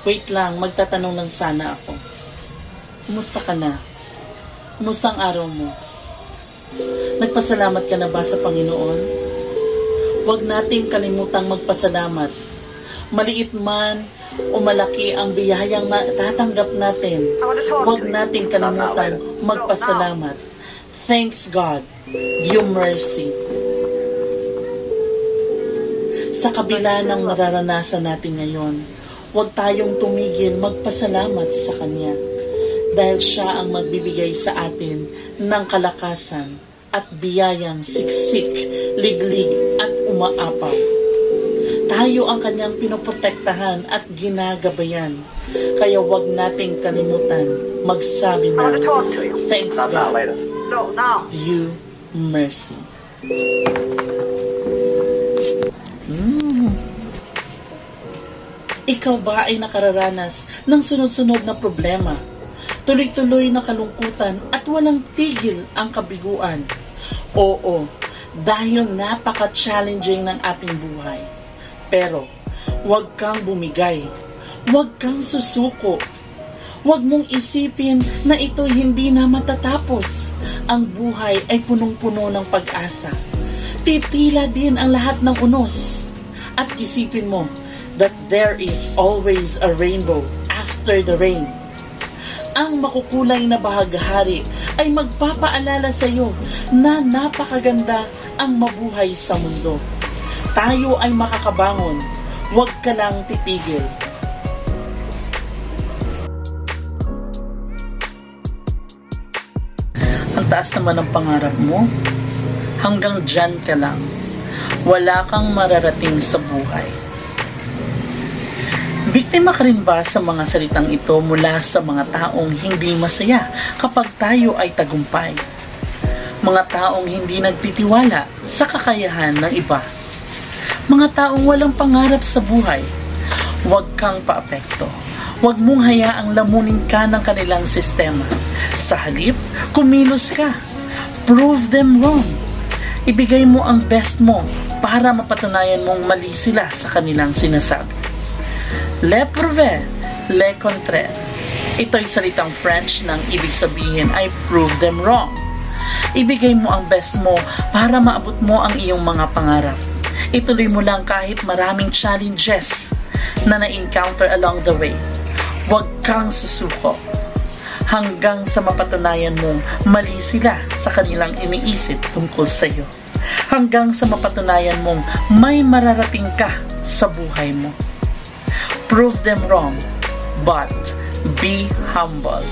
Wait lang, magtatanong lang sana ako. Kumusta ka na? Kumusta ang araw mo? Nagpasalamat ka na ba sa Panginoon? Huwag nating kalimutang magpasalamat. Maliit man o malaki ang biyayang natatanggap natin, huwag nating kalimutan magpasalamat. Thanks God, due mercy. Sa kabila ng nararanasan natin ngayon, huwag tayong tumigil magpasalamat sa Kanya dahil Siya ang magbibigay sa atin ng kalakasan at biyayang siksik, liglig at umaapaw. Tayo ang Kanyang pinoprotektahan at ginagabayan. Kaya huwag nating kalimutan magsabi na, thanks God, due mercy. Ikaw ba ay nakararanas ng sunod-sunod na problema? Tuloy-tuloy na kalungkutan at walang tigil ang kabiguan? Oo, dahil napaka-challenging ng ating buhay. Pero, huwag kang bumigay. Huwag kang susuko. Huwag mong isipin na ito hindi na matatapos. Ang buhay ay punong-puno ng pag-asa. Titila din ang lahat ng unos. At isipin mo that there is always a rainbow after the rain. Ang makukulay na bahaghari ay magpapaalala sa iyo na napakaganda ang mabuhay sa mundo. Tayo ay makakabangon. Huwag ka lang titigil. Ang taas naman ng pangarap mo. Hanggang dyan ka lang. Wala kang mararating sa buhay. Biktima ka rin ba sa mga salitang ito mula sa mga taong hindi masaya kapag tayo ay tagumpay? Mga taong hindi nagtitiwala sa kakayahan ng iba. Mga taong walang pangarap sa buhay. Huwag kang paapekto. Huwag mong hayaang lamunin ka ng kanilang sistema. Sa halip, kumilos ka. Prove them wrong. Ibigay mo ang best mo para mapatunayan mong mali sila sa kanilang sinasabi. Le prouver, le contraire. Ito'y salitang French ng ibig sabihin ay prove them wrong. Ibigay mo ang best mo para maabot mo ang iyong mga pangarap. Ituloy mo lang kahit maraming challenges na na-encounter along the way. Huwag kang susuko hanggang sa mapatunayan mong mali sila sa kanilang iniisip tungkol sa iyo. Hanggang sa mapatunayan mong may mararating ka sa buhay mo. Prove them wrong, but be humble.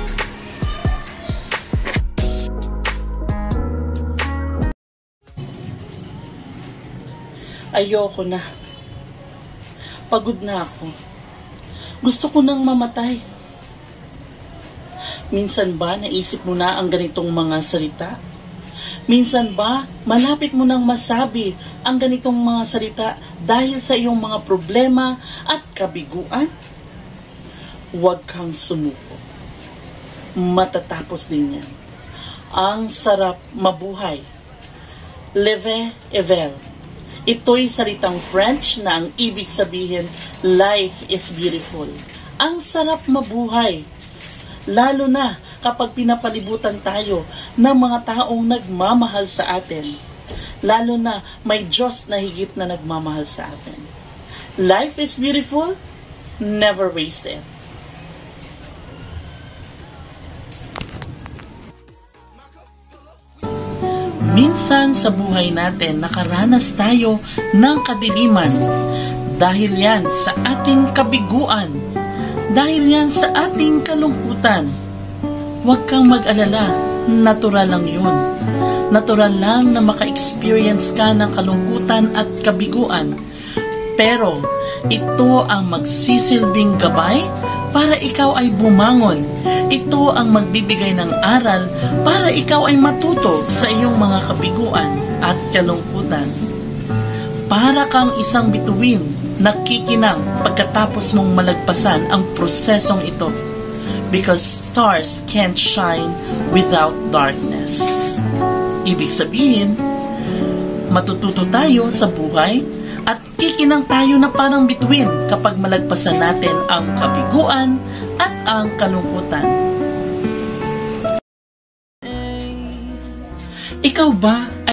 Ayoko na. Pagod na ako. Gusto ko nang mamatay. Minsan ba naisip mo na ang ganitong mga salita? Minsan ba malapit mo nang masabi ang ganitong mga salita dahil sa iyong mga problema at kabiguan? Huwag kang sumuko. Matatapos din yan. Ang sarap mabuhay. Leve evel. Ito'y salitang French na ang ibig sabihin, life is beautiful. Ang sarap mabuhay. Lalo na kapag pinapalibutan tayo ng mga taong nagmamahal sa atin. Lalo na may Diyos na higit na nagmamahal sa atin. Life is beautiful, never wasted. Minsan sa buhay natin nakaranas tayo ng kadiliman dahil yan sa ating kabiguan. Dahil yan sa ating kalungkutan. Huwag kang mag-alala, natural lang yun. Natural lang na maka-experience ka ng kalungkutan at kabiguan. Pero ito ang magsisilbing gabay para ikaw ay bumangon. Ito ang magbibigay ng aral para ikaw ay matuto sa iyong mga kabiguan at kalungkutan. Para kang isang bituin nakikinang pagkatapos mong malagpasan ang prosesong ito. Because stars can't shine without darkness. Ibig sabihin, matututo tayo sa buhay at Kikinang tayo na parang bituin kapag malagpasan natin ang kabiguan at ang kalungkutan. Ikaw ba